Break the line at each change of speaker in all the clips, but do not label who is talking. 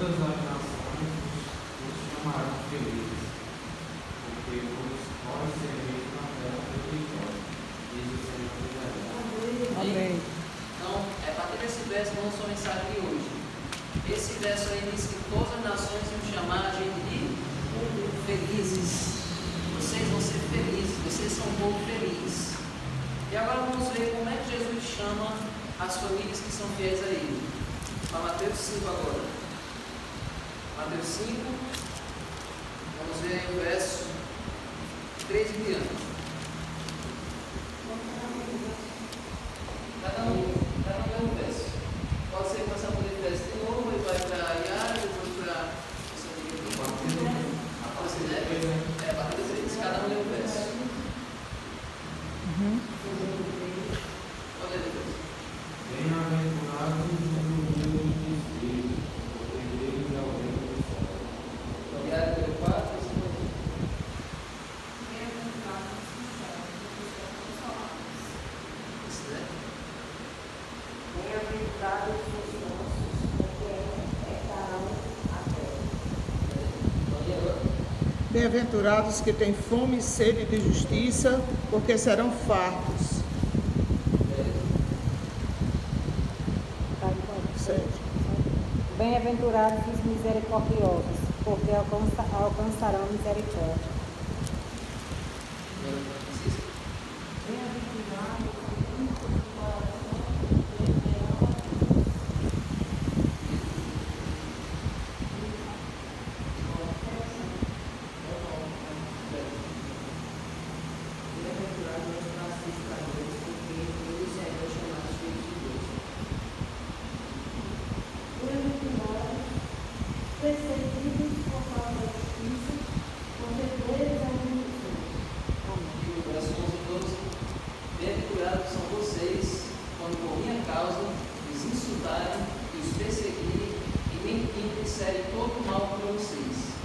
todas as nações nos chamarão felizes, porque vós serveis na terra do vitória. Diz o Senhor dos Exércitos.
Amém.
Então, a partir desse verso, vamos sua mensagem de hoje. Esse verso aí diz que todas as nações vão chamar a gente de felizes. Vocês vão ser felizes, vocês são um povo feliz. E agora vamos ver como é que Jesus chama as famílias que são fiéis a Ele. Para Mateus 5 agora. Mateus 5, vamos ver aí o verso 3 e diante. Cada um lê um verso. Pode ser começar por esse verso de novo, e vai para a Yara, depois para você deve? A partir do 3, cada um lê um verso. Pode ler depois.
Bem-aventurados os humildes de espírito, porque deles é o reino dos céus.
Yara leu 4 e 5.
Bem-aventurados os nossos, porque herdarão a terra.
Bem-aventurados que têm fome e sede de justiça, porque serão fartos. 7.
Bem-aventurados os misericordiosos, porque alcançarão misericórdia.
Perseguidos por causa da justiça, porque deles é o reino dos céus.
E o verso 11 e 12. Bem-aventurados são vocês, quando por minha causa os insultarem e os perseguirem e disserem todo mal contra vocês.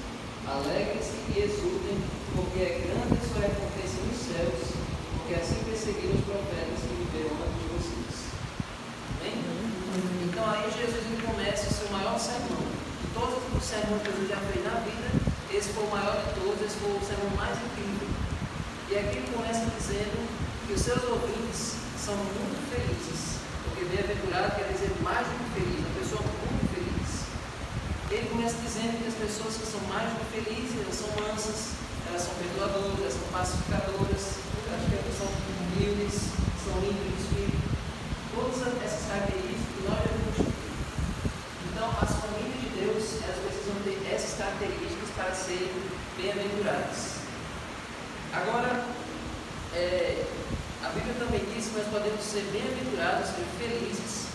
Alegrem-se e exultem, porque é grande a sua recompensa nos céus, porque assim perseguiram os profetas que viveram antes de vocês. Amém? Então aí Jesus ele começa o seu maior sermão. Todos os sermões que Jesus já fez na vida, esse foi o maior de todos, esse foi o sermão mais incrível. E aqui ele começa dizendo que os seus ouvintes são muito felizes, porque bem-aventurado quer dizer mais do que feliz, uma pessoa muito feliz. Ele começa dizendo que as pessoas que são mais do que felizes, elas são mansas, elas são perdoadoras, elas são pacificadoras, acho que elas são humildes, são limpas de espírito. Todas essas características que nós devemos ter. Então, as famílias de Deus, elas precisam ter essas características para serem bem-aventuradas. Agora, a Bíblia também diz que nós podemos ser bem-aventurados, ser felizes,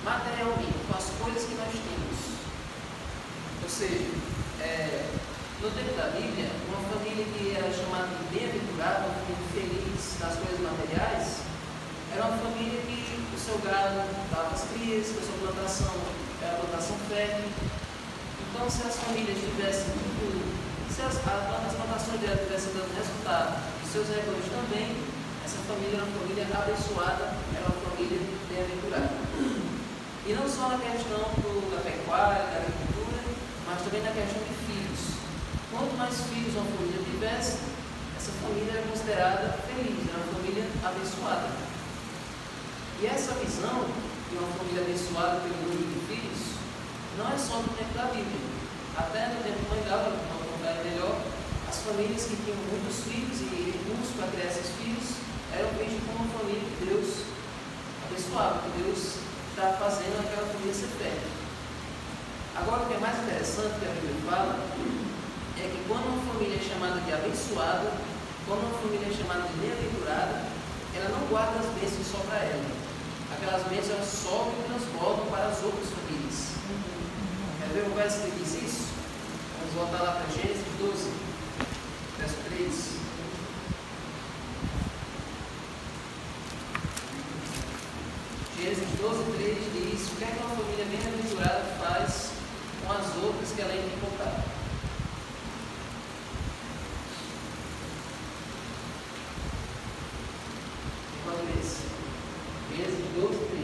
materialmente, com as coisas que nós temos. Ou seja, no tempo da Bíblia, uma família que era chamada de bem-aventurada, uma família feliz nas coisas materiais, era uma família que o seu gado dava as crias, que a sua plantação era a plantação fértil. Então, se as famílias tivessem tudo, se as plantações delas tivessem dando resultado, e seus rebanhos também, essa família era uma família abençoada, era uma família bem-aventurada. E não só na questão da pecuária, da agricultura, mas também na questão de filhos. Quanto mais filhos uma família tivesse, essa família era considerada feliz, era uma família abençoada. E essa visão de uma família abençoada pelo número de filhos não é só no tempo da Bíblia. Até no tempo da Abraão, para contar melhor, as famílias que tinham muitos filhos e recursos para criar esses filhos eram vistas como uma família que Deus abençoava, que Deus está fazendo aquela família ser fértil. Agora, o que é mais interessante que a Bíblia fala é que quando uma família é chamada de abençoada, quando uma família é chamada de bem-aventurada, ela não guarda as bênçãos só para ela. Aquelas bênçãos elas sobem e transbordam para as outras famílias. Quer ver o verso que diz isso? Vamos voltar lá para Gênesis 12, verso 3. Gênesis 12, 3 diz: o que é que uma família bem-aventurada faz com as outras que ela entra em contato? Quanto esse? Gênesis 12, 3.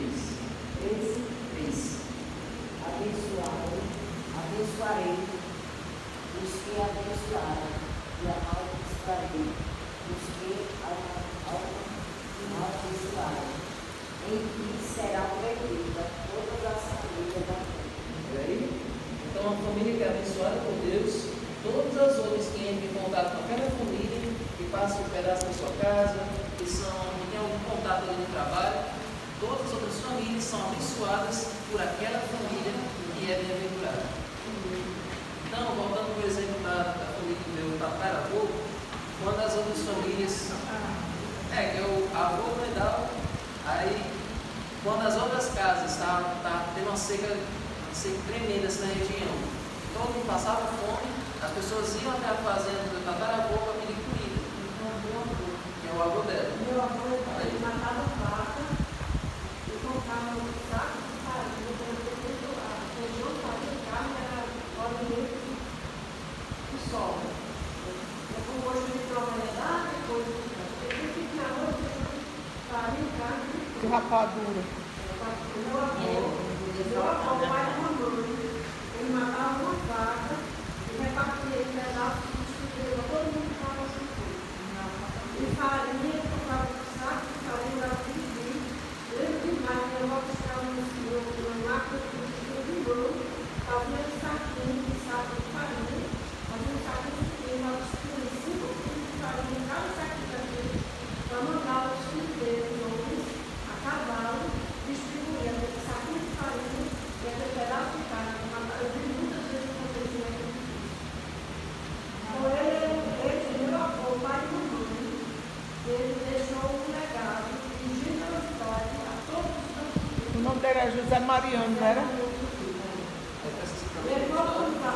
Esse abençoado abençoarei os que abençoarem, e amaldiçoarei os que amaldiçoarem. Em ti serão benditas todas as famílias da terra.
E aí? Então, uma família que é abençoada por Deus, todas as outras que entram em contato com aquela família, que passam um pedaço da sua casa, que têm algum contato ali no trabalho, todas as outras famílias são abençoadas por aquela família que é bem-aventurada. Então, voltando por exemplo da família do meu tataravô, quando as outras famílias, que é o avô predal, aí quando as outras casas estavam tendo uma seca tremenda assim, na região, todo mundo passava fome, as pessoas iam até a fazenda do meu tataravô para pedir comida, que é o avô dela.
Meu avô, ele matava vaca e comprava um saco de farinha para feijão, farinha, carne, era óleo de sobra. Eu com gosto de propriedade, depois eu tinha arroz, farinha, carne.
De rapadura.
Meu avô, pai de mamãe, ele matava uma vaca e repartia em pedaços de estrutura, todo mundo ficava assim. E farinha, comprava um saco de farinha, dava de vinho. Lembro demais, minha avó buscava uma máquina de costura de mão, fazia um saquinho de farinha, fazia um saquinho de vinho, ela costura 5 quilos de farinha em cada saquinho daquele, para mandar os filhos dele, homens, a cavalo, distribuir aquele saquinho de farinha e aquele pedaço de carne. Eu vi muitas vezes acontecer aquilo. Então, meu avô, pai e mamãe, ele deixou um legado de generosidade a todos os nossos.
O nome dele era José Mariano, não era?
Ele voltando para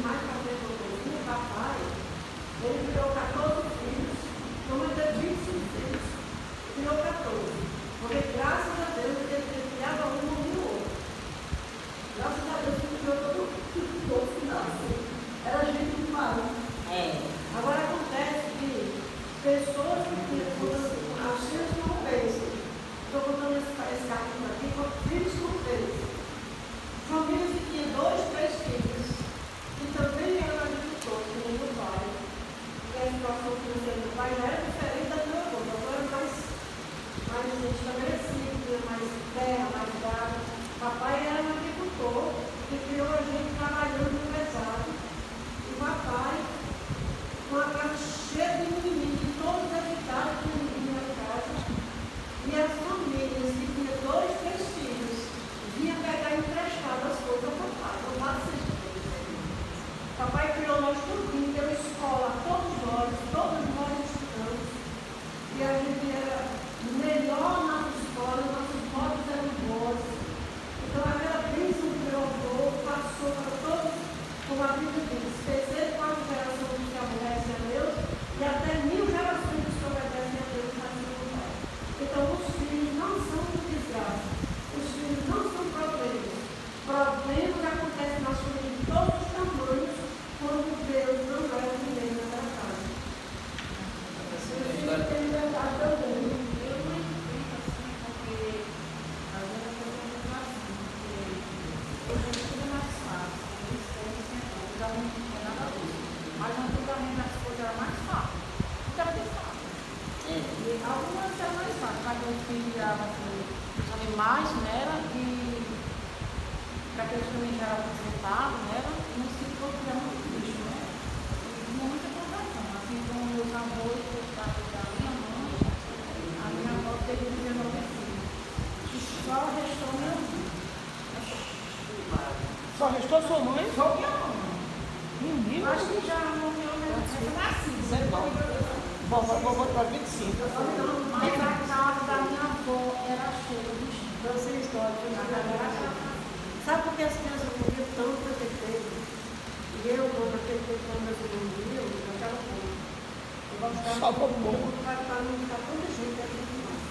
mais para frente do papai, ele criou 14 filhos, mamãe teve 25 filhos, criou 14. Porque graças a Deus ele criava um e o outro. Graças a Deus ele criou todo mundo assim. Era gente demais. Agora acontece que pessoas que as filhas não pensam. Estou contando esse capítulo aqui com filhos com três. Famílias que tinham 2, 3 filhos, que também eram agricultores, que nem o pai. E a situação financeira do pai já era diferente da do meu avô. O avô era mais estabelecido, tinha mais terra, mais gado. Papai era um agricultor que criou a gente trabalhando no pesado. E papai, com a casa cheia de meninos, de todos os habitados de meninos na casa. E as famílias que tinham 2, 3 filhos, vinha pegar emprestado as coisas ao papai, não dá seja. Papai criou nós tudinho, deu escola a todos nós estudamos. E a gente era melhor nas escolas, nossos modos eram bons. Então aquela bênção que meu avô passou para todos, como a Bíblia diz, terceira e quarta geração dos que aborrecem a Deus, e até 1000 gerações dos que obedecem a Deus na sua vontade. Então os filhos não são desgraça. Os filhos não são problemas. Problemas acontecem nas famílias de todos os tamanhos quando Deus não é o primeiro naquela casa. Os filhos têm liberdade também.
Eu não entendo assim, porque às vezes a pessoa não faz assim, porque hoje em dia tudo é mais fácil. Eles têm antigamente não tinha nada a ver. Mas antigamente as coisas eram mais fáceis. Tudo era mais fácil. E algumas eram mais fáceis, mas os filhos viravam assim, animais, né? E para aqueles que também já eram aposentados, né? Não se procuram muito bicho, né? E tinha muita plantação. Assim como meus avós, os pais da minha mãe, a minha avó teve 19 filhos. E só restou meu filho.
Só restou sua mãe?
Só minha mãe.
Menino.
Acho que já morreu, né?
Vou botar 25.
Mas a casa da minha avó era cheia de bicho. Você história na casa era cheia.
Sabe por que as crianças comiam tanto naquele tempo? E eu, naquele tempo, quando eu dormia, eu achava pouco. Eu gostava muito para não ficar tanta gente aqui demais.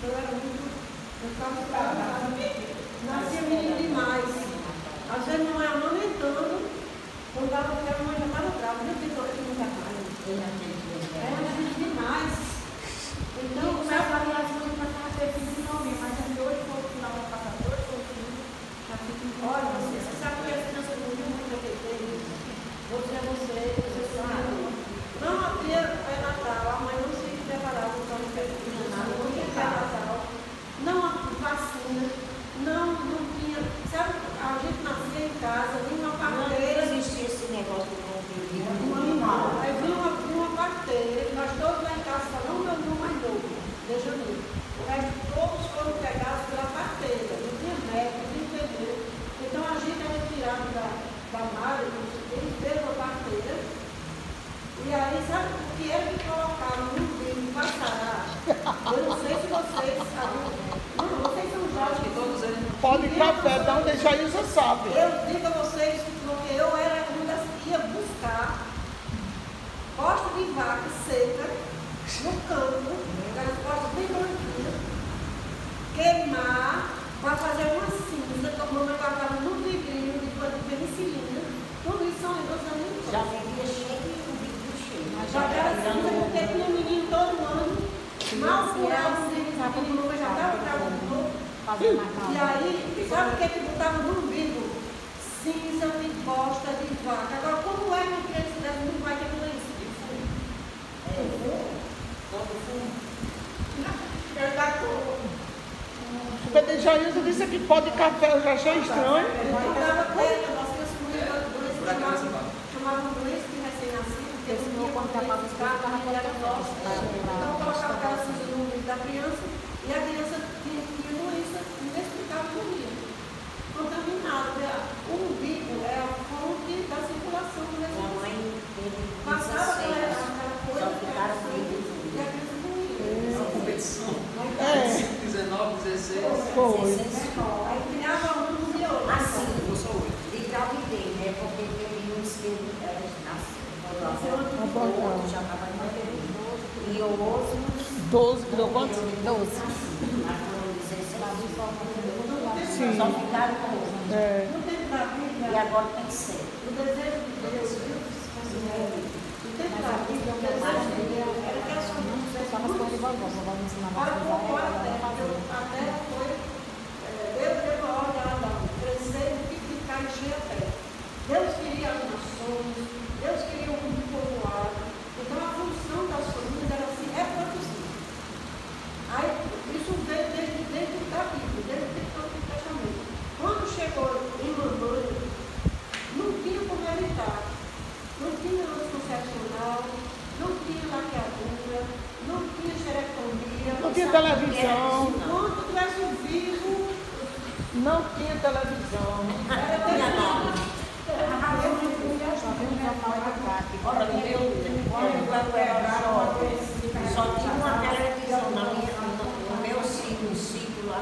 Eu era muito. Eu ficava esperando. Nascia menino demais. Às vezes não é amamentando. Quando dava fé, a mãe já estava brava. Meu Deus, olha que não dá mais. Era gente demais. Então,
Então, começa a variação de passar a ter filho de nome, mas hoje, quando final vai passar 2 ou 3, já fica.
olha, você sabe
pó de café, de onde a Jailza sabe.
Eu digo a vocês porque eu era uma das que ia buscar bosta de vaca seca no campo, aquelas costas bem branquinhas, queimar para fazer uma cinza que a mamãe guardava no vidrinho de penicilina. Tudo isso são lembranças da minha infância.
Já vivia cheio de vidro cheio.
Já era cinza porque tinha menino todo ano, mal curava os vidros, a mamãe já estava trabalhando. E aí, sabe o que botava no vidro? Cinza de bosta de vaca. Agora, como é que uma criança dessa não vai ter isso? De fumo. Eu já tô.
Porque a Jailza disse que pó de café eu já achei estranho.
Eu dava terra, nós crianças comiam doença, chamavam doença de recém-nascido, porque eles não contavam os carros, ela era nossa. Então, colocava aquela cinza no vidro da criança e a criança tinha doença inexplicável no rio. Contaminado. O umbigo é a fonte da circulação do
Minha
resíduo.
mãe teve
Passava
16,
aquela coisa
só ficaram
e a criança morria.
Uma competição.
É.
19, 16.
Foi.
Aí criava um e outro.
Assim,
Eu sou 8.
de gravidez, né? Porque teve uns que elas nasceram,
Abortaram.
já estava em bateria. E outros,
12, criou quantos?
12. Mas foram 16.
Sim.
Só ficaram com 11.
É.
No tempo da
E
Bíblia,
agora tem 7.
o desejo de Deus, viu? No tempo da Bíblia, o desejo de Deus era que as famílias tivessem muitos filhos. Para compor a terra. A terra foi, Deus deu a ordem a Adão, crescer, multiplicar e encher a terra. Deus queria as nações, Deus queria o mundo povoado. Então a função das famílias era se reproduzir. Aí, isso veio desde da Bíblia, desde o Antigo Testamento. Quando chegou em mamãe, não tinha como evitar. Não tinha anticoncepcional, não tinha laqueadura, não tinha xerectomia.
Não tinha televisão.
Quando tivesse vivo,
Não tinha televisão.
era terrível.
Olha, quando eu era jovem, só tinha uma televisão no meu sítio lá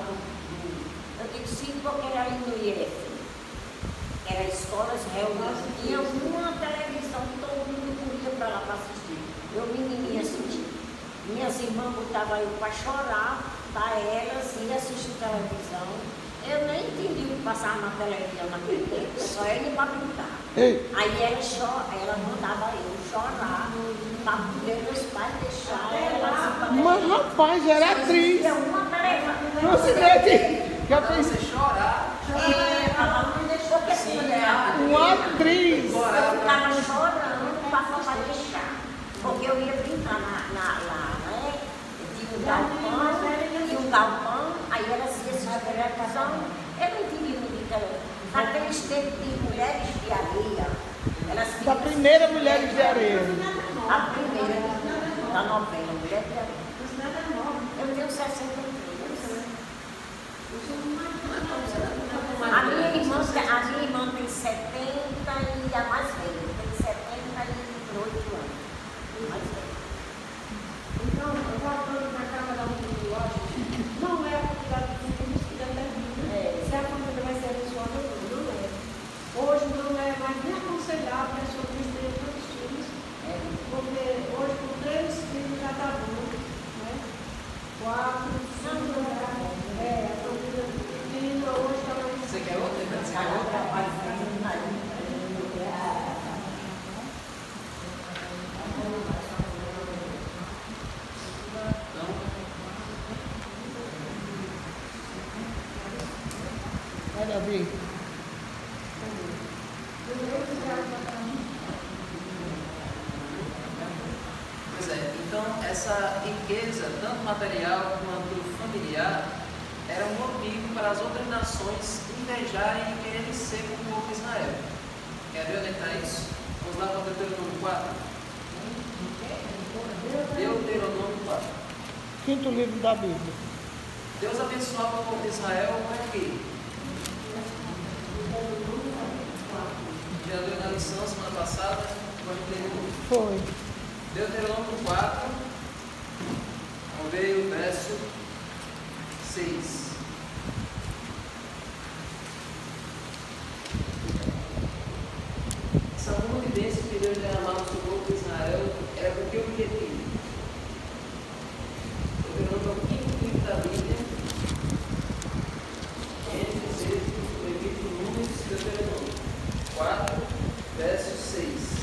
eu digo sítio porque era ali no IF. Era escolas reunidas. Tinha uma televisão que todo mundo corria para lá para assistir. Eu menininha assistir. Minhas irmãs botavam eu para chorar, para elas ir assistir televisão. Eu nem entendi o que passava na televisão naquele tempo, só ia para brincar.
Ei.
Aí ela mandava eu chorar, para poder meus pais deixar ela.
Mas rapaz, já era atriz.
É uma tarefa.
Não se mete. Já
Pra
fez
você chorar.
Ela não deixou que assim,
uma atriz.
eu ficava chorando para deixar. Porque eu ia brincar lá, né? Tinha um galpão, aí elas iam assistir televisão. Eu não entendi muito de televisão. Naqueles tempos de mulheres de areia, elas
Da
queriam
primeira Mulheres de Areia.
a primeira da novela, Mulher de Areia. Eu tenho 63. A minha irmã tem 70 e a mais velha tem 78 anos. Mais velha.
Então, voltando na casa da mulher, não é a quantidade de filhos que determina se a família vai ser abençoada ou não. Não é. Hoje não é mais nem aconselhável que as famílias tenham tantos filhos, porque hoje com 3 filhos já está bom. Né? 4, 5, a família pequena hoje está mais.
Você quer outra? Né? Você quer
Ela
outra?
trabalha fazendo
Vai, Davi.
Pois é, então essa riqueza, tanto material quanto familiar, era um motivo para as outras nações invejarem e quererem ser como o povo de Israel. Quer ver onde é que está isso? Vamos lá para o Deuteronômio 4. Deuteronômio 4.
Quinto livro da Bíblia.
Deus abençoava o povo de Israel com o quê? Já deu na lição semana passada, pode ler de novo.
Foi.
Deuteronômio 4, vamos ver o verso 6. Deus derramava sobre o povo de Israel era com que objetivo? Deuteronômio é o quinto livro da Bíblia. Gênesis, Êxodo, Levítico, Números, Deuteronômio. 4, verso 6.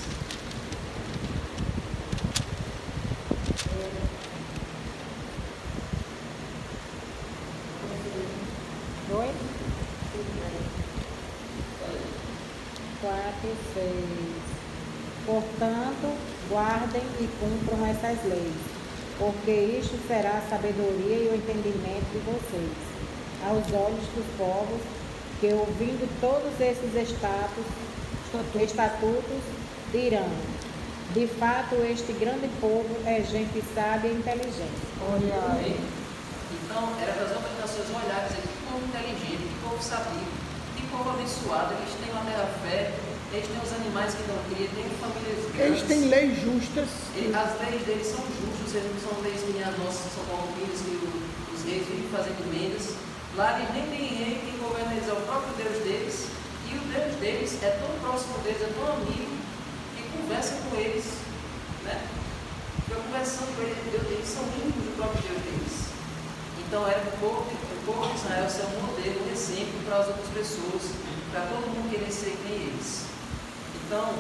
Oi? 4, 6. Portanto, guardem e cumpram essas leis, porque isto será a sabedoria e o entendimento de vocês, aos olhos dos povos, que ouvindo todos esses estatutos dirão: de fato, este grande povo é gente sábia e inteligente.
Olha aí.
Então, era para as outras nações olharem e dizer: que povo inteligente, que povo sabio, que povo abençoado, eles têm uma terra fértil, eles têm os animais que não criam, têm famílias grandes.
Eles têm leis justas.
As leis deles são justas, eles não são leis que nem as nossas, são corrompidas, que os reis vivem fazendo emendas. Lá eles nem têm rei, quem governa eles é o próprio Deus deles, e o Deus deles é tão próximo deles, é tão amigo, que conversa com eles, né? Eu conversando com eles, eles são íntimos do próprio Deus deles. Então era o povo de Israel ser um modelo, um exemplo para as outras pessoas, para todo mundo querer ser que nem eles. Então,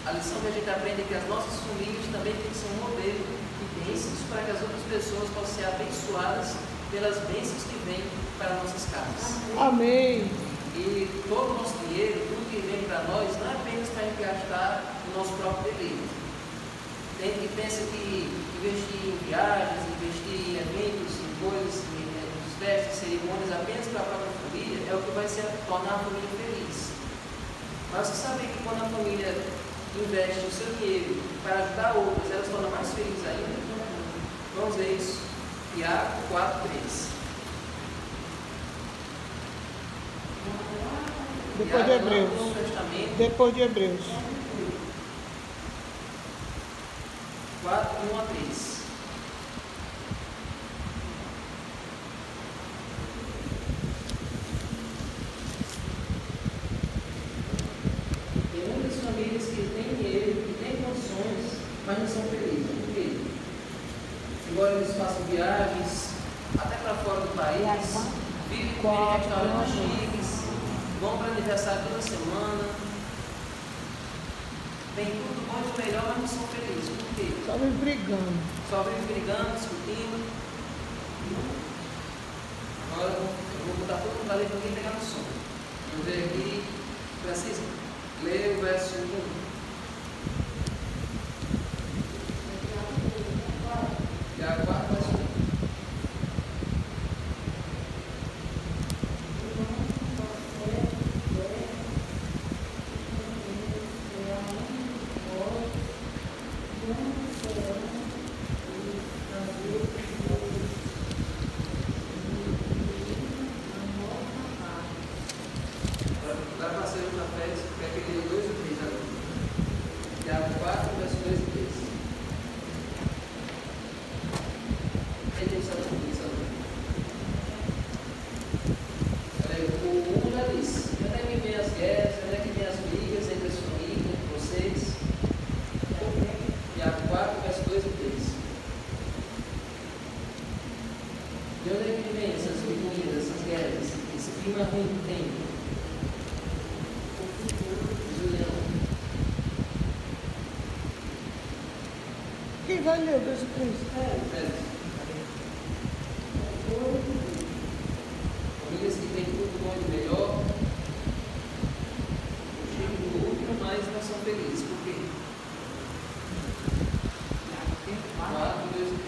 a lição que a gente aprende é que as nossas famílias também têm que ser um modelo de bênçãos para que as outras pessoas possam ser abençoadas pelas bênçãos que vêm para nossas casas.
Amém.
E todo o nosso dinheiro, tudo que vem para nós, não é apenas para a gente gastar no nosso próprio deleite. Tem gente que pensa que investir em viagens, investir em eventos, em coisas, em festas, cerimônias apenas para a própria família é o que vai tornar a família feliz. Mas você sabe que quando a família investe o seu dinheiro para ajudar outras, elas se tornam mais felizes ainda? Vamos ver isso. Tiago 4, 3.
Depois de Hebreus.
Novo Testamento,
Depois de Hebreus.
4, 1 a 3. Tem muitas famílias que têm dinheiro, que têm condições, mas não são felizes. Por quê? Embora eles façam viagens até para fora do país, vivem em restaurantes chiques, vão para aniversário toda semana, tem tudo bom e melhor, mas não são felizes. Por quê?
Só me brigando.
Só vivem brigando, discutindo. Agora eu vou botar todo mundo ali para ninguém pegar no som. Vamos ver aqui, Francisco, lê o verso 1. Tiago 4, verso 1. Agora passei na fé, quer que ele 2 ou 3 ali. Tiago 4, verso 2 e 3. Aí tem que saber isso ali. Olha aí, o 1 já disse: onde é que vem as guerras, onde é que vem as brigas entre as famílias, entre vocês? Tiago 4, verso 2 e 3. De onde é que vem essas briguinhas, essas guerras, esse clima ruim que tem?
Quem vai ler o 2 e 3?
Famílias que têm tudo bom e melhor, chegam no último, mas não são felizes. Por quê? 4, 2 e 3.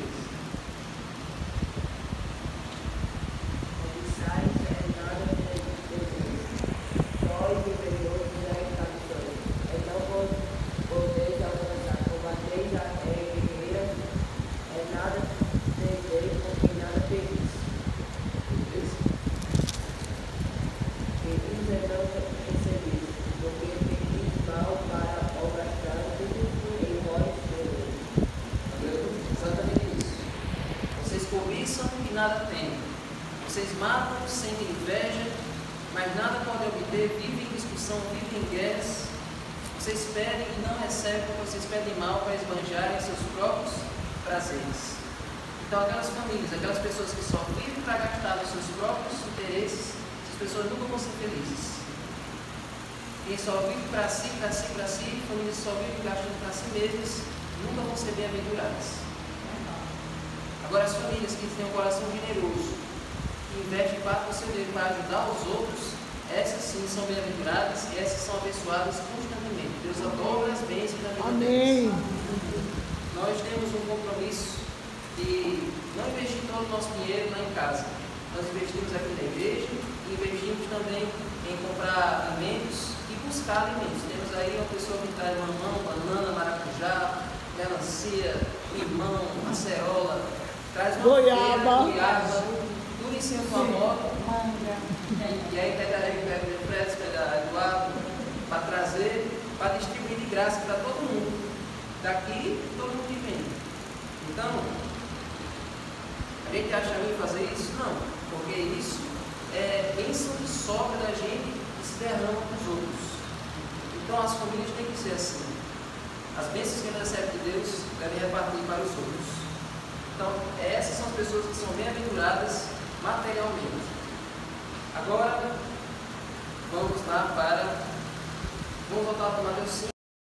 Exatamente isso. Vocês cobiçam e nada têm. Vocês matam, sentem inveja, mas nada podem obter, vivem em discussão, vivem em guerras. Vocês pedem e não recebem, porque vocês pedem mal para esbanjarem seus próprios prazeres. Então, aquelas famílias, aquelas pessoas que só vivem para gastar nos seus próprios interesses, essas pessoas nunca vão ser felizes. Quem só vive para si, famílias que só vivem gastando para si mesmas, nunca vão ser bem-aventuradas. Agora, as famílias que têm um coração generoso, que investem parte do seu dinheiro para ajudar os outros, essas sim são bem-aventuradas e essas são abençoadas constantemente. Deus adora as bênçãos da vida
Amém.
deles. Nós temos um compromisso de não investir todo o nosso dinheiro lá em casa. Nós investimos aqui na igreja e investimos também em comprar alimentos e buscar alimentos. Temos aí uma pessoa que traz mamão, banana, maracujá, melancia, limão, acerola, traz uma
Goiaba,
tudo em cima com a moto. E aí pega o Fred, pega Eduardo, para trazer, para distribuir de graça para todo mundo. Daqui, todo mundo que vem. Então, a gente acha ruim fazer isso? Não, porque isso é bênção que sobra da gente e se derrama para os outros. Então, as famílias têm que ser assim. As bênçãos que recebem de Deus devem repartir para os outros. Então, essas são as pessoas que são bem-aventuradas materialmente. Agora, vamos voltar para Mateus 5.